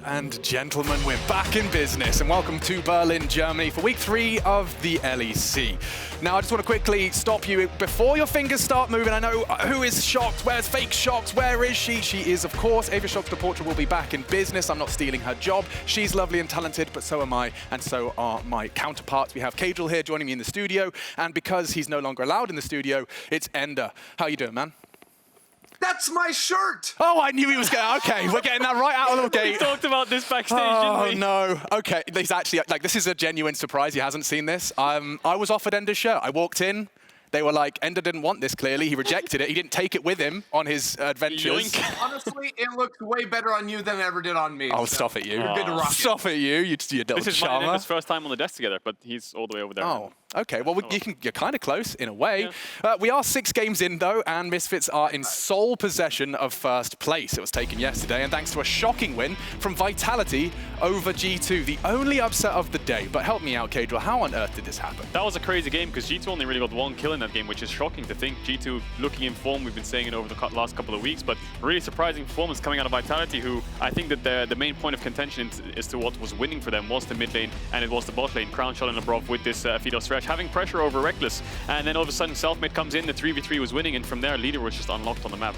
and gentlemen, we're back in business, and welcome to Berlin, Germany for week 3 of the LEC. Now, I just want to quickly stop you before your fingers start moving. I know who is shocked, where's fake shocked, where is she? She is, of course, Ava Shocked of Portugal will be back in business. I'm not stealing her job. She's lovely and talented, but so am I, and so are my counterparts. We have Caedrel here joining me in the studio, and because he's no longer allowed in the studio, it's Ender. How you doing, man? That's my shirt! Oh, I knew he was going. Okay, we're getting that right out of the gate. We talked about this backstage, oh, didn't we? No. Okay, he's actually, like, this is a genuine surprise. He hasn't seen this. I was offered Ender's shirt. I walked in. They were like, Ender didn't want this, clearly. He rejected it. He didn't take it with him on his adventures. Honestly, it looked way better on you than it ever did on me. Oh, so stop it, you. You're good to rock Stop it, you little This is charmer. mine and Ender's first time on the desk together, but he's all the way over there. Oh, okay. Well, you're kind of close, in a way. Yeah. We are 6 games in, though, and Misfits are in sole possession of first place. It was taken yesterday, and thanks to a shocking win from Vitality over G2, the only upset of the day. But help me out, Caedrel. How on earth did this happen? That was a crazy game, because G2 only really got 1 kill in that game, which is shocking to think. G2 looking in form, we've been saying it over the last couple of weeks, but really surprising performance coming out of Vitality, who I think that the main point of contention as to what was winning for them was the mid lane, and it was the bot lane. Crownshot and Abrov with this Fido stretch, having pressure over Reckless, and then all of a sudden Selfmade comes in, the 3v3 was winning, and from there Leader was just unlocked on the map.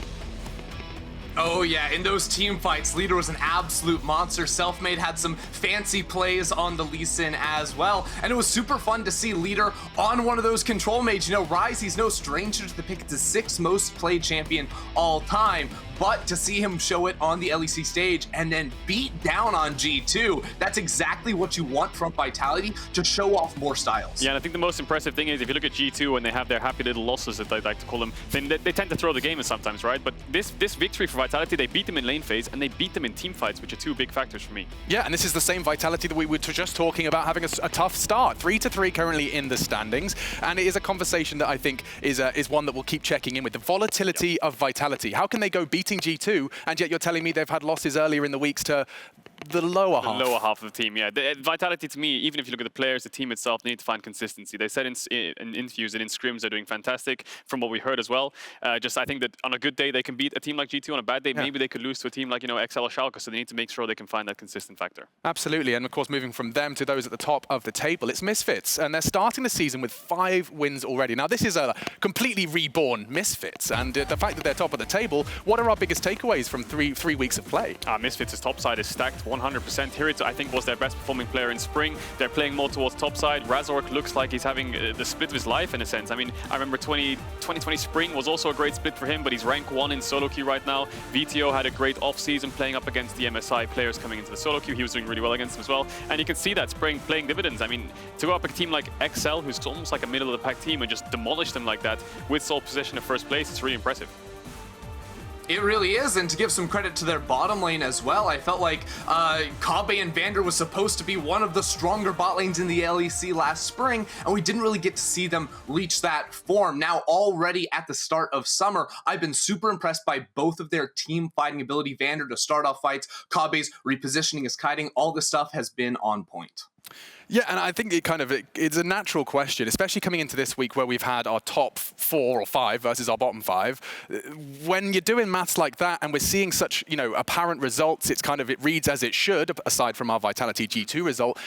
Oh yeah, in those team fights, Leader was an absolute monster. Selfmade had some fancy plays on the Lee Sin as well, and it was super fun to see Leader on one of those control mages. You know, Ryze, he's no stranger to the pick. It's the 6th most played champion all time. But to see him show it on the LEC stage and then beat down on G2, that's exactly what you want from Vitality, to show off more styles. Yeah, and I think the most impressive thing is if you look at G2 and they have their happy little losses, that they like to call them, then they tend to throw the game in sometimes, right? But this victory for Vitality, they beat them in lane phase and they beat them in team fights, which are 2 big factors for me. Yeah, and this is the same Vitality that we were just talking about, having a tough start. 3-3 currently in the standings, and it is a conversation that I think is one that we'll keep checking in with. The volatility of Vitality. How can they go beating G2, and yet you're telling me they've had losses earlier in the weeks to the lower half? The lower half of the team, yeah. Vitality, to me, even if you look at the players, the team itself, they need to find consistency. They said in interviews and in scrims they're doing fantastic, from what we heard as well. I think that on a good day they can beat a team like G2. On a bad day, maybe they could lose to a team like, you know, XL or Schalke, so they need to make sure they can find that consistent factor. Absolutely, and of course moving from them to those at the top of the table, it's Misfits, and they're starting the season with 5 wins already. Now this is a completely reborn Misfits, and the fact that they're top of the table, what are our biggest takeaways from three weeks of play? Misfits' top side is stacked 100%. Hirit, I think, was their best performing player in spring. They're playing more towards top side. Razork looks like he's having the split of his life in a sense. I mean, I remember 2020 spring was also a great split for him, but he's rank 1 in solo queue right now. VTO had a great off-season playing up against the MSI players coming into the solo queue. He was doing really well against them as well. And you can see that spring playing dividends. I mean, to go up a team like XL, who's almost like a middle of the pack team, and just demolish them like that with sole possession of first place, it's really impressive. It really is, and to give some credit to their bottom lane as well, I felt like Kabe and Vander was supposed to be one of the stronger bot lanes in the LEC last spring, and we didn't really get to see them reach that form. Now, already at the start of summer, I've been super impressed by both of their team fighting ability. Vander to start off fights, Kabe's repositioning, his kiting, all this stuff has been on point. Yeah, and I think it's a natural question, especially coming into this week where we've had our top 4 or 5 versus our bottom 5. When you're doing maths like that and we're seeing such, you know, apparent results, it reads as it should, aside from our Vitality G2 result.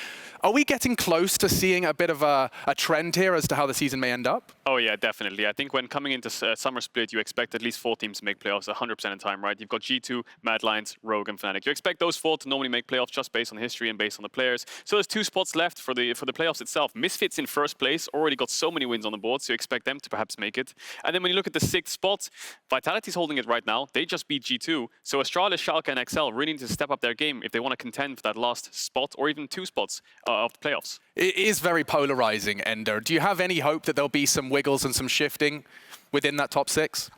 Are we getting close to seeing a bit of a trend here as to how the season may end up? Oh yeah, definitely. I think when coming into summer split, you expect at least 4 teams to make playoffs 100% of the time, right? You've got G2, Mad Lions, Rogue, and Fnatic. You expect those 4 to normally make playoffs just based on history and based on the players. So there's 2 spots left for the playoffs itself. Misfits in first place, already got so many wins on the board, so you expect them to perhaps make it. And then when you look at the 6th spot, Vitality's holding it right now. They just beat G2. So Astralis, Schalke, and XL really need to step up their game if they want to contend for that last spot or even 2 spots of the playoffs. It is very polarizing, Ender. Do you have any hope that there'll be some wiggles and some shifting within that top 6?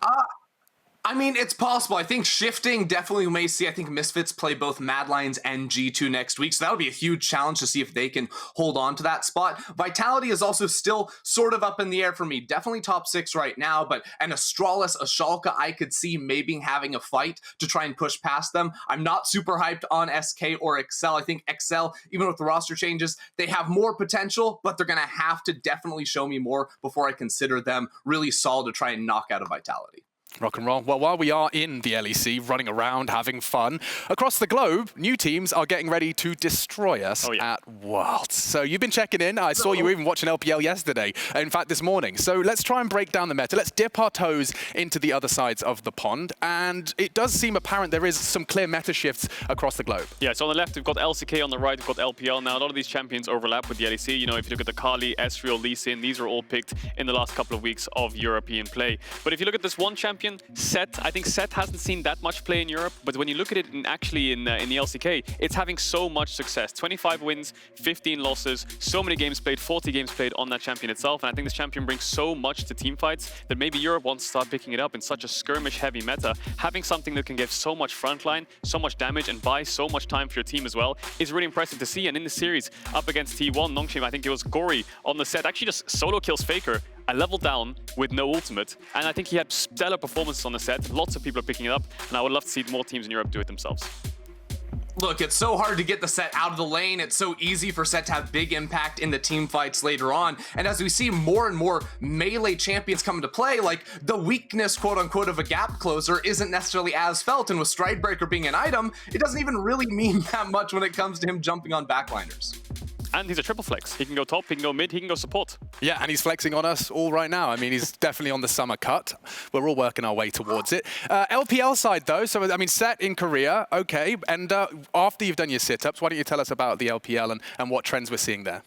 I mean, it's possible. I think shifting, definitely we may see. I think Misfits play both Mad Lions and G2 next week, so that would be a huge challenge to see if they can hold on to that spot. Vitality is also still sort of up in the air for me. Definitely top 6 right now, but an Astralis, a Schalke, I could see maybe having a fight to try and push past them. I'm not super hyped on SK or XL. I think XL, even with the roster changes, they have more potential, but they're going to have to definitely show me more before I consider them really solid to try and knock out a Vitality. Rock and roll. Well, while we are in the LEC, running around, having fun, across the globe, new teams are getting ready to destroy us at Worlds. So you've been checking in. I saw you even watching LPL yesterday, in fact, this morning. So let's try and break down the meta. Let's dip our toes into the other sides of the pond. And it does seem apparent there is some clear meta shifts across the globe. Yeah, so on the left, we've got LCK. On the right, we've got LPL. Now, a lot of these champions overlap with the LEC. You know, if you look at the Kali, Ezreal, Lee Sin, these are all picked in the last couple of weeks of European play. But if you look at this one champion, Set, I think Set hasn't seen that much play in Europe, but when you look at it in the LCK, it's having so much success. 25 wins, 15 losses, so many games played, 40 games played on that champion itself, and I think this champion brings so much to team fights that maybe Europe wants to start picking it up in such a skirmish-heavy meta. Having something that can give so much frontline, so much damage, and buy so much time for your team as well is really impressive to see. And in the series, up against T1, Nongshim, I think it was Gory on the Set, actually just solo kills FLICKR. A level down with no ultimate, and I think he had stellar performances on the Set. Lots of people are picking it up, and I would love to see more teams in Europe do it themselves. Look, it's so hard to get the Set out of the lane. It's so easy for Set to have big impact in the team fights later on. And as we see more and more melee champions come into play, like the weakness, quote unquote, of a gap closer isn't necessarily as felt. And with Stridebreaker being an item, it doesn't even really mean that much when it comes to him jumping on backliners. And he's a triple flex. He can go top, he can go mid, he can go support. Yeah, and he's flexing on us all right now. I mean, he's definitely on the summer cut. We're all working our way towards it. LPL side, though, so, I mean, Set in Korea, okay. And after you've done your sit-ups, why don't you tell us about the LPL and what trends we're seeing there?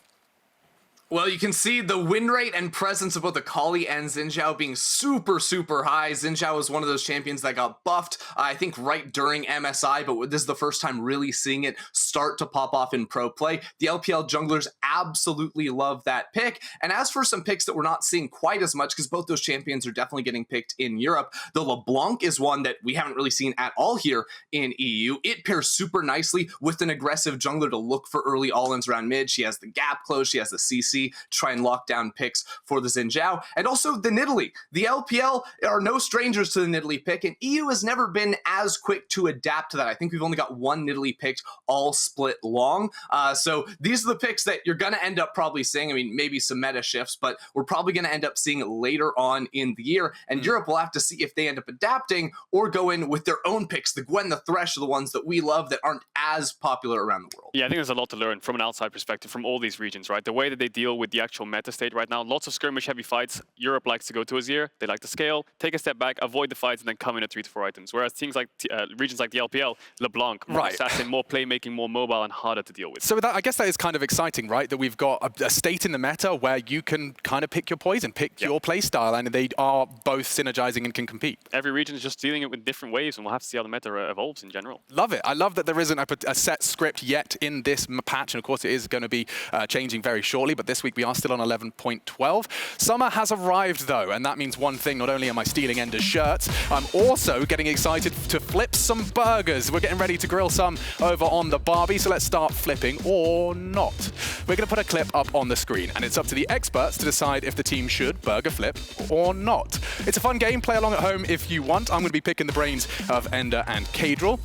Well, you can see the win rate and presence of both the Kali and Xin Zhao being super, super high. Xin Zhao was one of those champions that got buffed, I think, right during MSI, but this is the first time really seeing it start to pop off in pro play. The LPL junglers absolutely love that pick. And as for some picks that we're not seeing quite as much, because both those champions are definitely getting picked in Europe, the LeBlanc is one that we haven't really seen at all here in EU. It pairs super nicely with an aggressive jungler to look for early all-ins around mid. She has the gap close, she has the CC, try and lock down picks for the Xin Zhao. And also the Nidalee. The LPL are no strangers to the Nidalee pick, and EU has never been as quick to adapt to that. I think we've only got one Nidalee picked all split long. So these are the picks that you're going to end up probably seeing. I mean, maybe some meta shifts, but we're probably going to end up seeing later on in the year. And Europe will have to see if they end up adapting or go in with their own picks. The Gwen, the Thresh are the ones that we love that aren't as popular around the world. Yeah, I think there's a lot to learn from an outside perspective from all these regions, right? The way that they deal with the actual meta state right now, lots of skirmish-heavy fights. Europe likes to go to Azir, they like to scale, take a step back, avoid the fights, and then come in at 3 to 4 items. Whereas things like regions like the LPL, LeBlanc, more assassin, more playmaking, more mobile, and harder to deal with. So that, I guess that is kind of exciting, right? That we've got a state in the meta where you can kind of pick your poison, pick your play style, and they are both synergizing and can compete. Every region is just dealing it with different ways, and we'll have to see how the meta evolves in general. Love it. I love that there isn't a set script yet in this patch, and of course it is going to be changing very shortly, but this week we are still on 11.12. Summer has arrived, though, and that means one thing. Not only am I stealing Ender's shirts, I'm also getting excited to flip some burgers. We're getting ready to grill some over on the Barbie, so let's start flipping or not. We're going to put a clip up on the screen, and it's up to the experts to decide if the team should burger flip or not. It's a fun game. Play along at home if you want. I'm going to be picking the brains of Ender and Caedrel.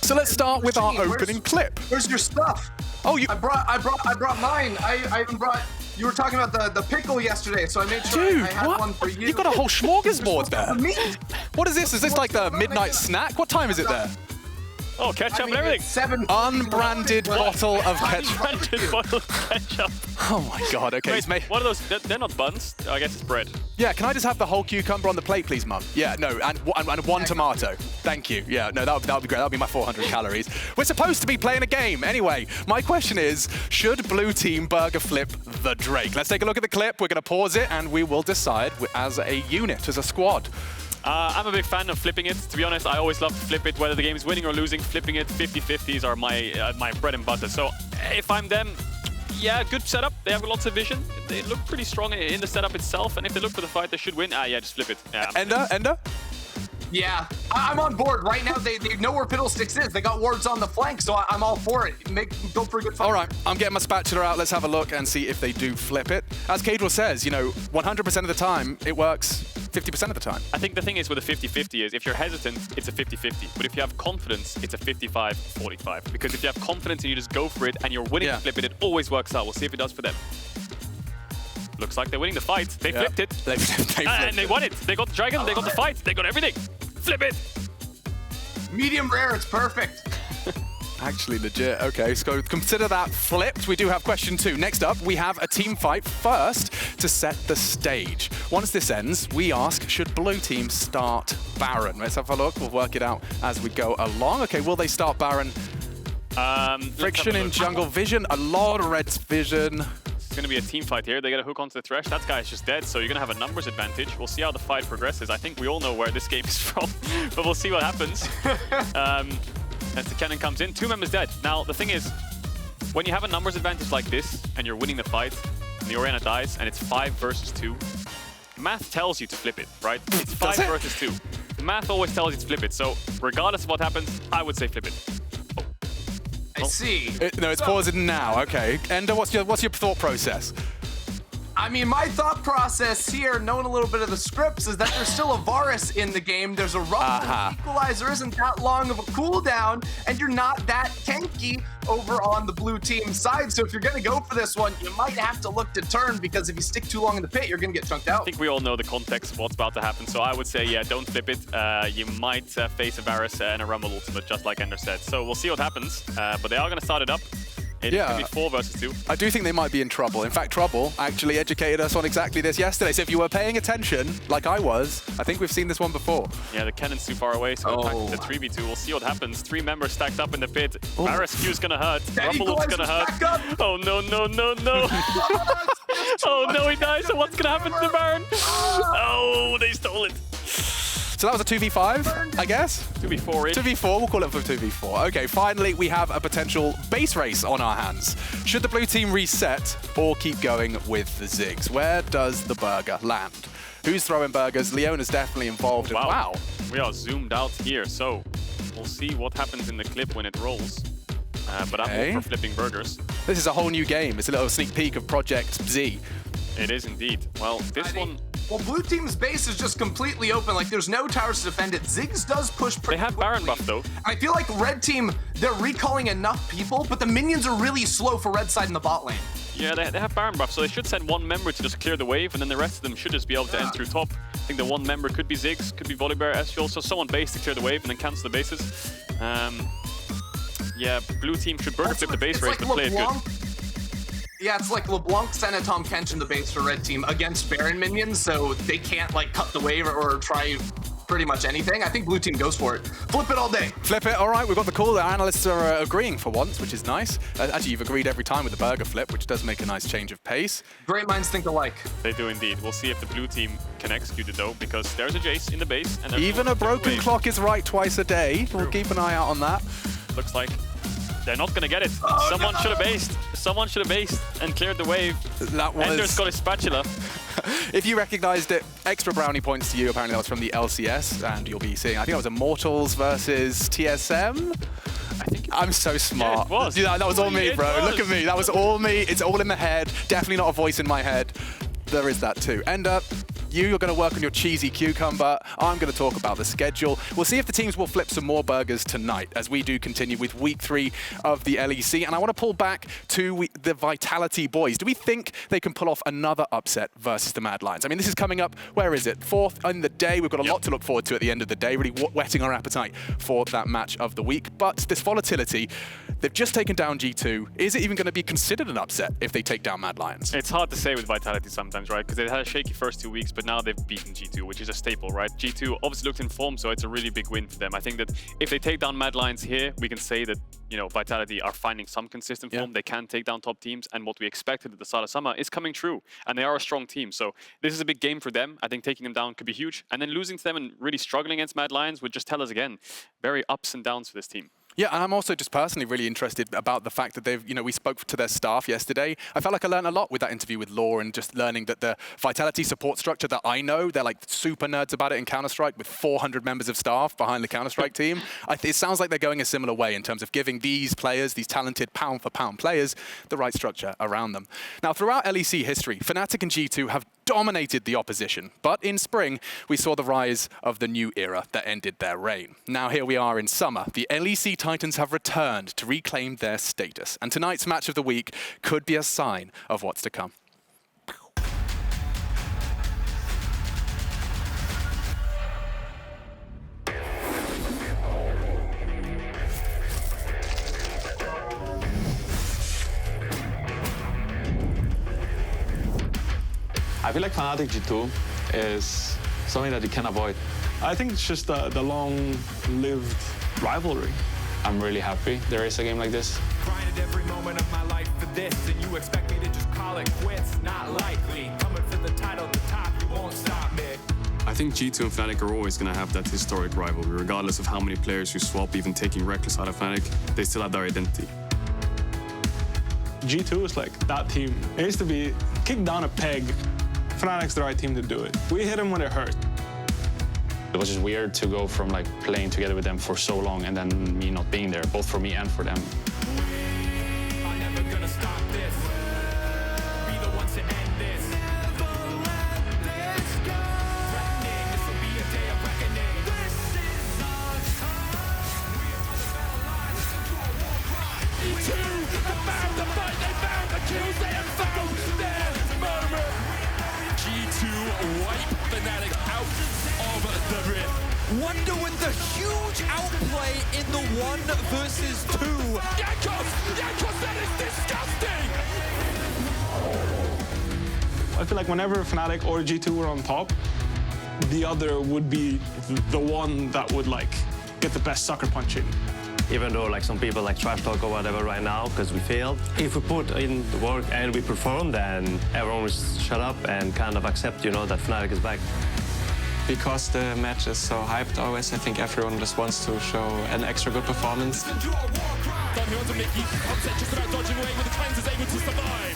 So let's start with our opening clip. Where's your stuff? Oh, you... I brought mine. I even brought... You were talking about the pickle yesterday, so I made sure I had one for you. You've got a whole smorgasbord there. What is this? Is this like the midnight snack? What time is it there? Oh, ketchup and everything. Unbranded bottle of ketchup. Unbranded bottle of ketchup. Oh my God, okay. Wait, what are those? They're not buns. I guess it's bread. Yeah, can I just have the whole cucumber on the plate, please, Mum? Yeah, no, and one tomato. Thank you. Yeah, no, that would be great. That would be my 400 calories. We're supposed to be playing a game. Anyway, my question is, should blue team burger flip the Drake? Let's take a look at the clip. We're going to pause it, and we will decide as a unit, as a squad. I'm a big fan of flipping it. To be honest, I always love to flip it. Whether the game is winning or losing, flipping it, 50-50s are my bread and butter. So if I'm them, yeah, good setup. They have lots of vision. They look pretty strong in the setup itself. And if they look for the fight, they should win. Yeah, just flip it. Yeah. Ender? Yeah, I'm on board. Right now, they know where Fiddlesticks is. They got wards on the flank, so I'm all for it. Go for a good fight. All right, I'm getting my spatula out. Let's have a look and see if they do flip it. As Caedrel says, you know, 100% of the time, it works 50% of the time. I think the thing is with a 50-50 is if you're hesitant, it's a 50-50. But if you have confidence, it's a 55-45. Because if you have confidence and you just go for it and you're winning to flip it, it always works out. We'll see if it does for them. Looks like they're winning the fight. They flipped it. They flipped and they won it. They got the dragon, they got the fight, they got everything. Flip it. Medium rare, it's perfect. Actually legit. Okay, so consider that flipped. We do have question 2. Next up, we have a team fight first to set the stage. Once this ends, we ask, should blue team start Baron? Let's have a look. We'll work it out as we go along. Okay, will they start Baron? Friction in jungle vision. A lot of red's vision. It's going to be a team fight here. They get a hook onto the Thresh. That guy's just dead, so you're going to have a numbers advantage. We'll see how the fight progresses. I think we all know where this game is from, but we'll see what happens. As the cannon comes in, 2 members dead. Now, the thing is, when you have a numbers advantage like this, and you're winning the fight, and the Orianna dies, and it's 5 versus 2, math tells you to flip it, right? It's 5 versus 2. Math always tells you to flip it, so regardless of what happens, I would say flip it. I see. No, it's pausing now. Okay. Ender, what's your thought process? I mean, my thought process here, knowing a little bit of the scripts, is that there's still a Varus in the game. There's a rumble. Equalizer isn't that long of a cooldown, and you're not that tanky over on the blue team side. So if you're going to go for this one, you might have to look to turn, because if you stick too long in the pit, you're going to get chunked out. I think we all know the context of what's about to happen, so I would say, yeah, don't flip it. You might face a Varus and a Rumble ultimate, just like Ender said. So we'll see what happens, but they are going to start it up. It could be 4 versus 2. I do think they might be in trouble. In fact, Trouble actually educated us on exactly this yesterday. So if you were paying attention, like I was, I think we've seen this one before. Yeah, the cannon's too far away, so attacking the 3v2. We'll see what happens. 3 members stacked up in the pit. Varus Q's gonna hurt. Rumble ult's gonna hurt. Oh, no, no, no, no. Oh, no, he dies. So what's gonna happen to the Baron? Oh, they stole it. So that was a 2v5, I guess? 2v4-ish. 2v4, we'll call it for 2v4. Okay, finally, we have a potential base race on our hands. Should the blue team reset or keep going with the Ziggs? Where does the burger land? Who's throwing burgers? Leona's definitely involved. Wow. We are zoomed out here, so we'll see what happens in the clip when it rolls. But I'm all for flipping burgers. This is a whole new game. It's a little sneak peek of Project Z. It is indeed. Well, this one... Well, blue team's base is just completely open. Like, there's no towers to defend it. Ziggs does push pretty They have Baron buff, though. I feel like red team, they're recalling enough people, but the minions are really slow for red side in the bot lane. Yeah, they have Baron buff, so they should send 1 member to just clear the wave, and then the rest of them should just be able to end through top. I think the 1 member could be Ziggs, could be Volibear, Ezreal, so someone base to clear the wave and then cancel the bases. Yeah, blue team should BURGERFLIP the base race, but play it good. Yeah, it's like LeBlanc, Senna, Tom Kench in the base for red team against Baron minions, so they can't like cut the wave or try pretty much anything. I think blue team goes for it. Flip it all day. Flip it, all right, we've got the call. The analysts are agreeing for once, which is nice. Actually, you've agreed every time with the burger flip, which does make a nice change of pace. Great minds think alike. They do indeed. We'll see if the blue team can execute it though, because there's a Jace in the base. And even a broken clock is right twice a day. We'll keep an eye out on that. Looks like they're not gonna get it. Someone should have based. Someone should have based and cleared the wave. That was... Ender's got his spatula. If you recognized it, extra brownie points to you. Apparently that was from the LCS, and you'll be seeing, I think it was Immortals versus TSM. I think I'm so smart. Yeah, it was. Yeah, that was all me, bro. Look at me. That was all me. It's all in the head. Definitely not a voice in my head. There is that too. Ender, you're going to work on your cheesy cucumber. I'm going to talk about the schedule. We'll see if the teams will flip some more burgers tonight as we do continue with week 3 of the LEC. And I want to pull back to the Vitality boys. Do we think they can pull off another upset versus the Mad Lions? I mean, this is coming up, where is it? 4th in the day. We've got a lot to look forward to at the end of the day, really whetting our appetite for that match of the week. But this volatility, they've just taken down G2. Is it even going to be considered an upset if they take down Mad Lions? It's hard to say with Vitality sometimes, right? Because they had a shaky first 2 weeks, but now they've beaten G2, which is a staple, right? G2 obviously looked in form, so it's a really big win for them. I think that if they take down Mad Lions here, we can say that, you know, Vitality are finding some consistent form. They can take down top teams, and what we expected at the start of summer is coming true. And they are a strong team, so this is a big game for them. I think taking them down could be huge. And then losing to them and really struggling against Mad Lions would just tell us again, very ups and downs for this team. Yeah, and I'm also just personally really interested about the fact that they've, you know, we spoke to their staff yesterday. I felt like I learned a lot with that interview with Law and just learning that the Vitality support structure that I know, they're like super nerds about it in Counter-Strike with 400 members of staff behind the Counter-Strike team. It sounds like they're going a similar way in terms of giving these players, these talented pound-for-pound players, the right structure around them. Now, throughout LEC history, Fnatic and G2 have dominated the opposition. But in spring, we saw the rise of the new era that ended their reign. Now here we are in summer. The LEC Titans have returned to reclaim their status. And tonight's match of the week could be a sign of what's to come. feel like Fnatic G2 is something that you can avoid. I think it's just the long-lived rivalry. I'm really happy there is a game like this. Grinded every moment of my life for this, and you expect me to just call it quits? Not likely. Coming for the title, the top, you won't stop me. I think G2 and Fnatic are always going to have that historic rivalry, regardless of how many players you swap, even taking Reckless out of Fnatic, they still have their identity. G2 is like that team. It used to be kicked down a peg. Fnatic's the right team to do it. We hit them when it hurt. It was just weird to go from like playing together with them for so long and then me not being there, both for me and for them. I'm never gonna stop this. Be the ones to end this. Never let this go. Threatening, this will be a day of reckoning. This is our time. We are on the battle line. Listen to our war cry. G2 have found the fight. They found the kills. They have found their murder. G2 wipe Fnatic out of the grid. Wonder with the huge outplay in the 1 versus 2. Jankos, that is disgusting! I feel like whenever Fnatic or G2 were on top, the other would be the one that would like get the best sucker punch in. Even though like some people like trash talk or whatever right now because we failed, if we put in the work and we perform, then everyone will shut up and kind of accept, you know, that Fnatic is back. Because the match is so hyped always, I think everyone just wants to show an extra good performance. Down here onto Mickey, upset just about dodging away with the cleanse is able to survive.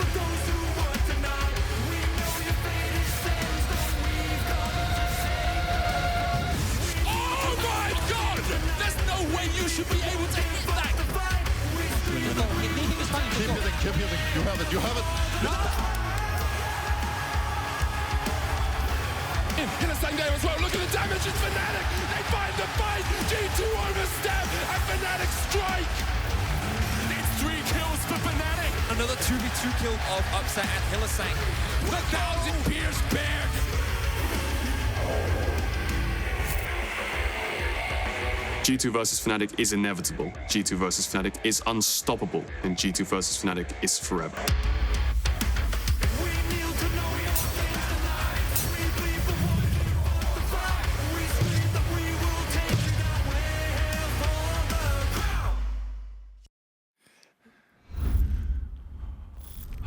Oh my god! There's no way you should be able to hit that! Keep healing. You have it. HYLISSANG there as well. Look at the damage. It's Fnatic. They find the fight. G2 overstep and Fnatic strike. It's 3 kills for Fnatic. Another 2v2 kill of Upset and HYLISSANG. The 1,000 Pierce Bear. G2 versus Fnatic is inevitable. G2 versus Fnatic is unstoppable. And G2 versus Fnatic is forever.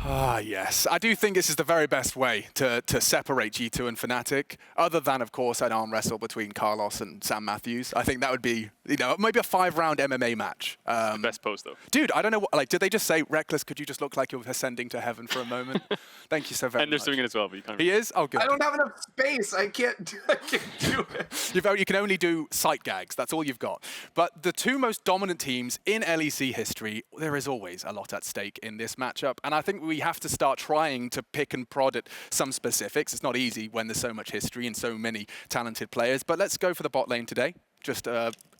Ah, yes. I do think this is the very best way to separate G2 and Fnatic, other than, of course, an arm wrestle between Carlos and Sam Matthews. I think that would be, you know, maybe a 5-round MMA match. The best pose, though. Dude, I don't know what, like, did they just say, Reckless, could you just look like you're ascending to heaven for a moment? Thank you so very much. And they're doing it as well, but you can't. He is? Oh, good. I don't have enough space. I can't do it. You can only do sight gags. That's all you've got. But the 2 most dominant teams in LEC history, there is always a lot at stake in this matchup. And I think we have to start trying to pick and prod at some specifics. It's not easy when there's so much history and so many talented players. But let's go for the bot lane today. Just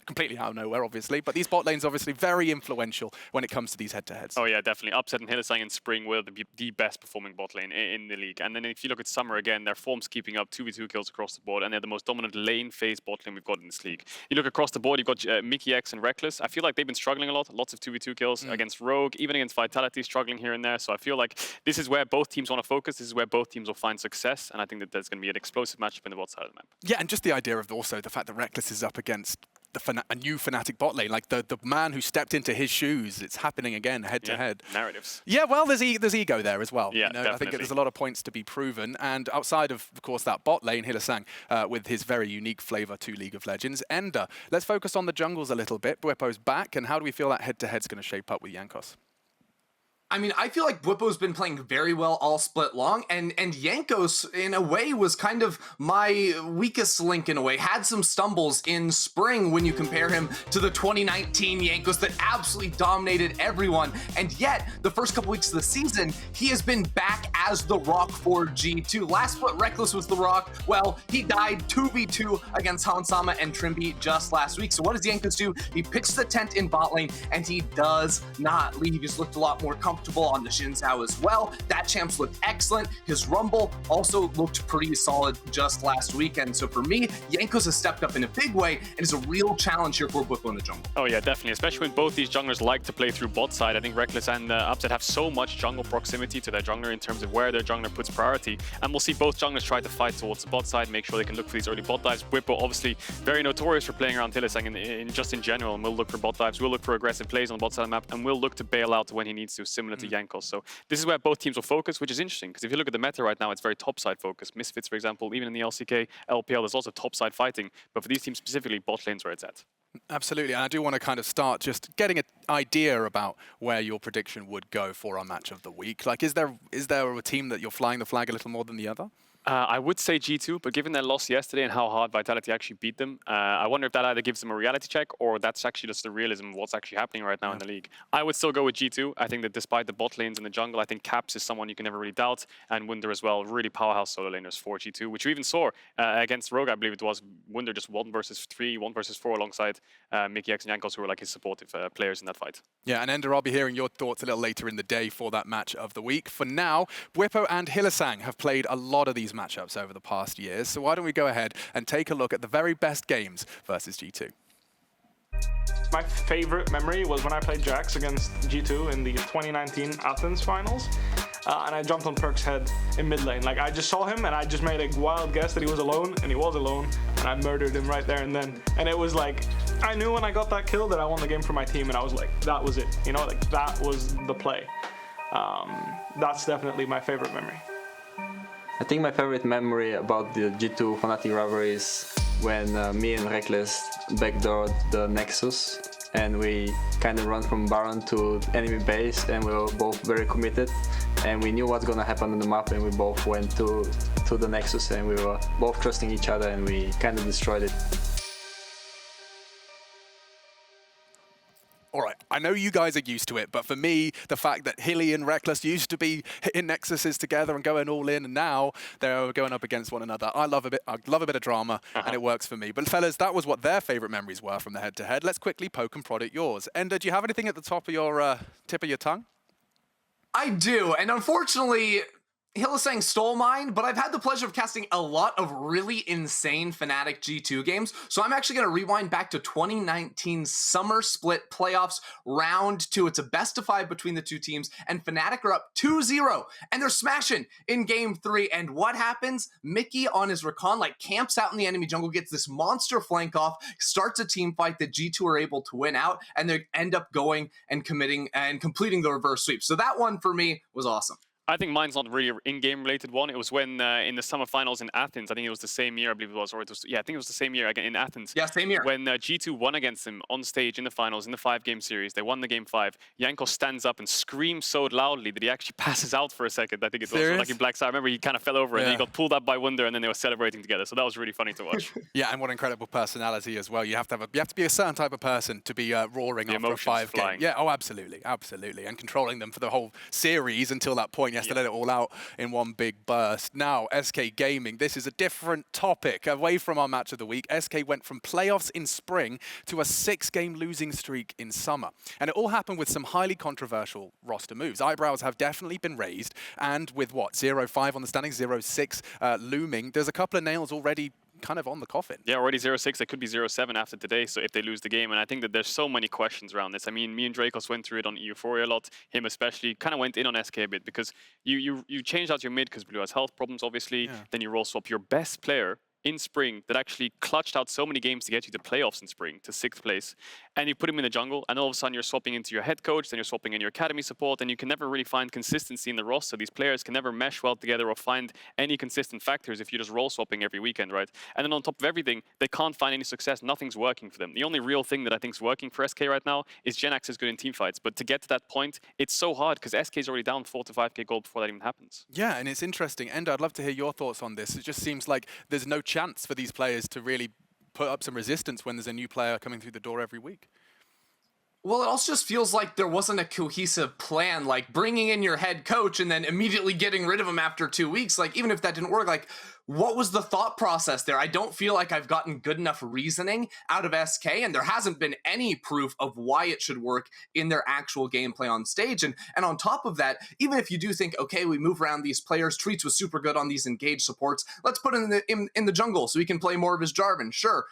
completely out of nowhere, obviously. But these bot lanes obviously very influential when it comes to these head-to-heads. Oh yeah, definitely. Upset and HYLISSANG and Spring will be the best performing bot lane in the league. And then if you look at Summer again, their form's keeping up 2v2 kills across the board, and they're the most dominant lane phase bot lane we've got in this league. You look across the board, you've got Mickey X and Reckless. I feel like they've been struggling a lot. Lots of 2v2 kills against Rogue, even against Vitality, struggling here and there. So I feel like this is where both teams want to focus. This is where both teams will find success. And I think that there's going to be an explosive matchup in the bot side of the map. Yeah, and just the idea of also the fact that Reckless is up against a new Fnatic bot lane, like the man who stepped into his shoes. It's happening again, head to head. Narratives. Yeah, well, there's ego there as well. Yeah, you know, I think there's a lot of points to be proven. And outside of course, that bot lane, HYLISSANG, with his very unique flavor to League of Legends. Ender, let's focus on the jungles a little bit. BWIPO's back, and how do we feel that head-to-head's going to shape up with Jankos? I mean, I feel like BWIPO's been playing very well all split long, and Jankos, in a way, was kind of my weakest link in a way. Had some stumbles in spring when you compare him to the 2019 Jankos that absolutely dominated everyone, and yet, the first couple weeks of the season, he has been back as the Rock for G2. Last split, Reckless was the Rock. Well, he died 2v2 against Hansama and Trimby just last week. So what does Jankos do? He pitches the tent in bot lane, and he does not leave. He's looked a lot more comfortable comfortable on the Xin Zhao as well. That champs looked excellent. His Rumble also looked pretty solid just last weekend. So for me, Jankos has stepped up in a big way and is a real challenge here for BWIPO in the jungle. Oh yeah, definitely. Especially when both these junglers like to play through bot side. I think Reckless and Upset have so much jungle proximity to their jungler in terms of where their jungler puts priority. And we'll see both junglers try to fight towards the bot side, make sure they can look for these early bot dives. BWIPO obviously very notorious for playing around HYLISSANG just in general, and we'll look for bot dives, we'll look for aggressive plays on the bot side of the map, and we'll look to bail out when he needs to, similar to Jankos. So this is where both teams will focus, which is interesting, because if you look at the meta right now, it's very top-side focused. Misfits, for example, even in the LCK, LPL, there's also top-side fighting, but for these teams specifically, bot lane's where it's at. Absolutely, and I do want to kind of start just getting an idea about where your prediction would go for our match of the week. Like, is there a team that you're flying the flag a little more than the other? I would say G2, but given their loss yesterday and how hard Vitality actually beat them, I wonder if that either gives them a reality check or that's actually just the realism of what's actually happening right now in the league. I would still go with G2. I think that despite the bot lanes in the jungle, I think Caps is someone you can never really doubt, and Wunder as well, really powerhouse solo laners for G2, which we even saw against Rogue, I believe it was. Wunder just 1 versus 3, 1 versus 4 alongside Mickey X and Jankos, who were like his supportive players in that fight. Yeah, and Ender, I'll be hearing your thoughts a little later in the day for that match of the week. For now, BWIPO and HYLISSANG have played a lot of these matchups over the past years, so why don't we go ahead and take a look at the very best games versus G2. My favorite memory was when I played Jax against G2 in the 2019 Athens finals. And I jumped on Perk's head in mid lane. Like, I just saw him and I just made a wild guess that he was alone, and he was alone, and I murdered him right there and then. And it was like, I knew when I got that kill that I won the game for my team, and I was like, that was it. You know, like, that was the play. That's definitely my favorite memory. I think my favorite memory about the G2 Fnatic rivalry is when me and Reckless backdoored the Nexus, and we kind of run from Baron to enemy base, and we were both very committed, and we knew what's gonna happen on the map, and we both went to the Nexus, and we were both trusting each other, and we kind of destroyed it. All right, I know you guys are used to it, but for me, the fact that Hilly and Reckless used to be hitting Nexuses together and going all in, and now they're going up against one another. I love a bit of drama, and it works for me. But fellas, that was what their favorite memories were from the head-to-head. Let's quickly poke and prod at yours. Ender, do you have anything at the top of your tip of your tongue? I do, and unfortunately, HYLISSANG stole mine, but I've had the pleasure of casting a lot of really insane Fnatic G2 games, so I'm actually going to rewind back to 2019 Summer Split Playoffs Round 2. It's a best-of-5 between the two teams, and Fnatic are up 2-0, and they're smashing in Game 3, and what happens? Mickey on his recon, like, camps out in the enemy jungle, gets this monster flank off, starts a team fight that G2 are able to win out, and they end up going and committing and completing the reverse sweep. So that one, for me, was awesome. I think mine's not really an in-game related one. It was when in the summer finals in Athens, I think it was the same year, I believe it was, or it was, yeah, I think it was the same year again in Athens. Yeah, same year. When G2 won against them on stage in the finals, in the 5-game series, they won the game 5. Jankos stands up and screams so loudly that he actually passes out for a second. I think it was like in Black Star. I remember he kind of fell over and then he got pulled up by Wunder, and then they were celebrating together. So that was really funny to watch. Yeah, and what incredible personality as well. You have to be a certain type of person to be roaring after a 5-game. Yeah, oh, absolutely, absolutely, and controlling them for the whole series until that point. He has to let it all out in one big burst. Now, SK Gaming, this is a different topic. Away from our match of the week, SK went from playoffs in spring to a 6-game losing streak in summer. And it all happened with some highly controversial roster moves. Eyebrows have definitely been raised, and with what, 0-5 on the standings, 0-6 looming, there's a couple of nails already kind of on the coffin. Yeah, already 0-6. It could be 0-7 after today, so if they lose the game. And I think that there's so many questions around this. I mean, me and Dracos went through it on Euphoria a lot. Him especially kind of went in on SK a bit because you changed out your mid because Blue has health problems, obviously. Yeah. Then you roll swap your best player in spring that actually clutched out so many games to get you to playoffs in spring to 6th place, and you put him in the jungle, and all of a sudden you're swapping into your head coach, then you're swapping in your academy support, and you can never really find consistency in the roster. These players can never mesh well together or find any consistent factors if you're just role swapping every weekend, right? And then on top of everything, they can't find any success. Nothing's working for them. The only real thing that I think is working for SK right now is Genax is good in team fights, but to get to that point, it's so hard because SK is already down 4 to 5k gold before that even happens. Yeah, and it's interesting. Ender, I'd love to hear your thoughts on this. It just seems like there's no chance for these players to really put up some resistance when there's a new player coming through the door every week. Well, it also just feels like there wasn't a cohesive plan, like bringing in your head coach and then immediately getting rid of him after 2 weeks. Like, even if that didn't work, like, what was the thought process there? I don't feel like I've gotten good enough reasoning out of SK, and there hasn't been any proof of why it should work in their actual gameplay on stage. And on top of that, even if you do think, okay, we move around these players, Treats was super good on these engaged supports, let's put him in the jungle so he can play more of his Jarvan. Sure.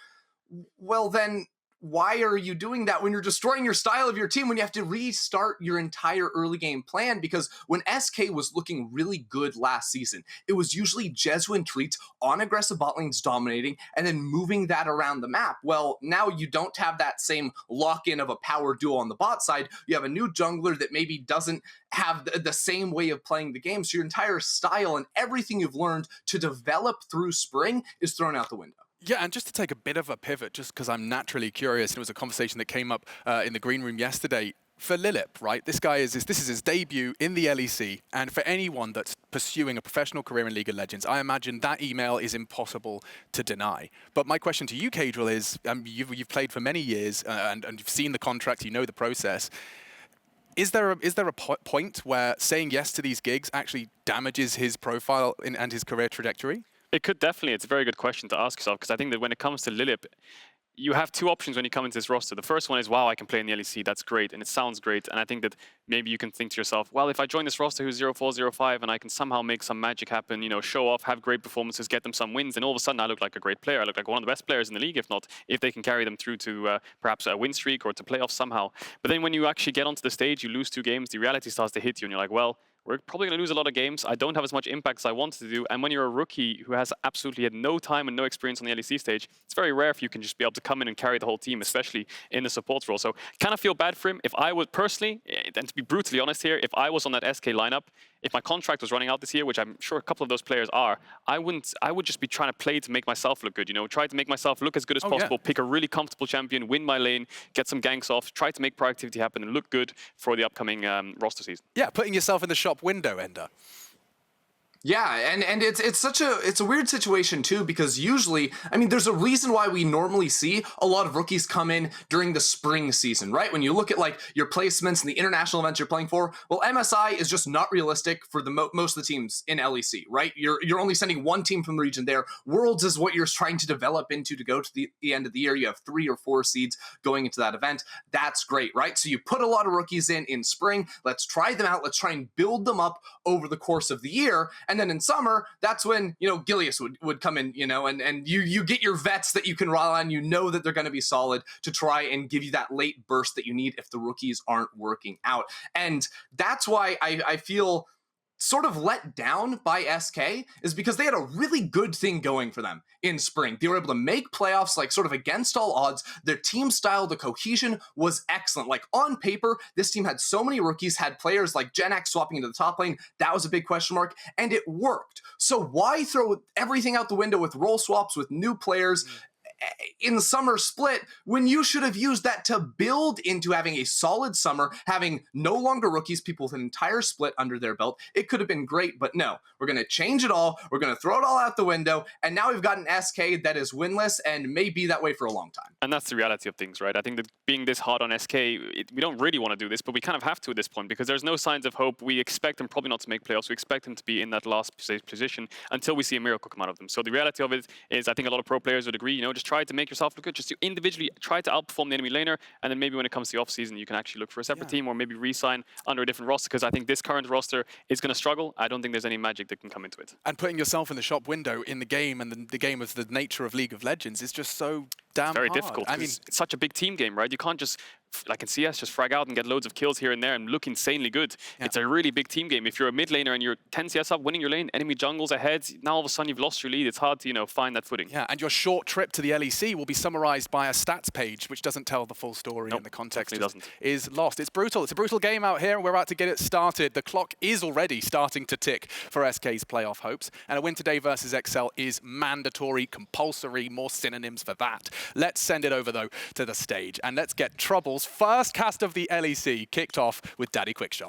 Well, then why are you doing that when you're destroying your style of your team, when you have to restart your entire early game plan? Because when SK was looking really good last season, it was usually Jesu and Treats on aggressive bot lanes dominating and then moving that around the map. Well, now you don't have that same lock-in of a power duo on the bot side. You have a new jungler that maybe doesn't have the same way of playing the game. So your entire style and everything you've learned to develop through spring is thrown out the window. Yeah, and just to take a bit of a pivot, just because I'm naturally curious, and it was a conversation that came up in the green room yesterday, for Lilip, right? This is his debut in the LEC, and for anyone that's pursuing a professional career in League of Legends, I imagine that email is impossible to deny. But my question to you, Caedrel, is you've played for many years, and you've seen the contract, you know the process. Is there a point where saying yes to these gigs actually damages his profile and his career trajectory? It could definitely. It's a very good question to ask yourself, because I think that when it comes to Lilip, you have two options when you come into this roster. The first one is, wow, I can play in the LEC, that's great, and it sounds great. And I think that maybe you can think to yourself, well, if I join this roster who's 0-4, 0-5, and I can somehow make some magic happen, you know, show off, have great performances, get them some wins, and all of a sudden I look like a great player. I look like one of the best players in the league, if not, if they can carry them through to perhaps a win streak or to playoffs somehow. But then when you actually get onto the stage, you lose 2 games, the reality starts to hit you, and you're like, well, we're probably going to lose a lot of games. I don't have as much impact as I wanted to do. And when you're a rookie who has absolutely had no time and no experience on the LEC stage, it's very rare if you can just be able to come in and carry the whole team, especially in the support role. So kind of feel bad for him. If I would personally, and to be brutally honest here, if I was on that SK lineup, if my contract was running out this year, which I'm sure a couple of those players are, I would just be trying to play to make myself look good, you know, try to make myself look as good as possible, pick a really comfortable champion, win my lane, get some ganks off, try to make proactivity happen and look good for the upcoming roster season. Yeah, putting yourself in the shop window, Ender. Yeah, and it's a weird situation too, because usually, I mean, there's a reason why we normally see a lot of rookies come in during the spring season, right? When you look at like your placements and the international events you're playing for, well, MSI is just not realistic for the most of the teams in LEC, right? You're only sending one team from the region there. Worlds is what you're trying to develop into to go to the end of the year. You have 3 or 4 seeds going into that event. That's great, right? So you put a lot of rookies in spring. Let's try them out. Let's try and build them up over the course of the year. And then in summer, that's when, you know, Gilius would come in, you know, and you get your vets that you can rely on. You know that they're going to be solid to try and give you that late burst that you need if the rookies aren't working out. And that's why I feel sort of let down by SK, is because they had a really good thing going for them in spring. They were able to make playoffs like sort of against all odds. Their team style, the cohesion was excellent. Like on paper, this team had so many rookies, had players like Genax swapping into the top lane. That was a big question mark, and it worked. So why throw everything out the window with role swaps, with new players in the summer split, when you should have used that to build into having a solid summer, having no longer rookies, people with an entire split under their belt? It could have been great, but no, we're going to change it all. We're going to throw it all out the window. And now we've got an SK that is winless and may be that way for a long time. And that's the reality of things, right? I think that being this hard on SK, we don't really want to do this, but we kind of have to at this point, because there's no signs of hope. We expect them probably not to make playoffs. We expect them to be in that last position until we see a miracle come out of them. So the reality of it is, I think a lot of pro players would agree, you know, just try to make yourself look good, just to individually try to outperform the enemy laner, and then maybe when it comes to the off-season, you can actually look for a separate team or maybe re-sign under a different roster, because I think this current roster is going to struggle. I don't think there's any magic that can come into it. And putting yourself in the shop window in the game, and the game of the nature of League of Legends, is just so damn very hard. Difficult. I mean, it's such a big team game, right? You can't just, like in CS, just frag out and get loads of kills here and there and look insanely good. Yeah. It's a really big team game. If you're a mid laner and you're 10 CS up, winning your lane, enemy jungles ahead, now all of a sudden you've lost your lead. It's hard to, you know, find that footing. Yeah, and your short trip to the LEC will be summarized by a stats page, which doesn't tell the full story, and the context is lost. It's brutal. It's a brutal game out here, and we're about to get it started. The clock is already starting to tick for SK's playoff hopes, and a win today versus XL is mandatory, compulsory, more synonyms for that. Let's send it over, though, to the stage, and let's get Trouble's first cast of the LEC kicked off with Daddy Quickshot.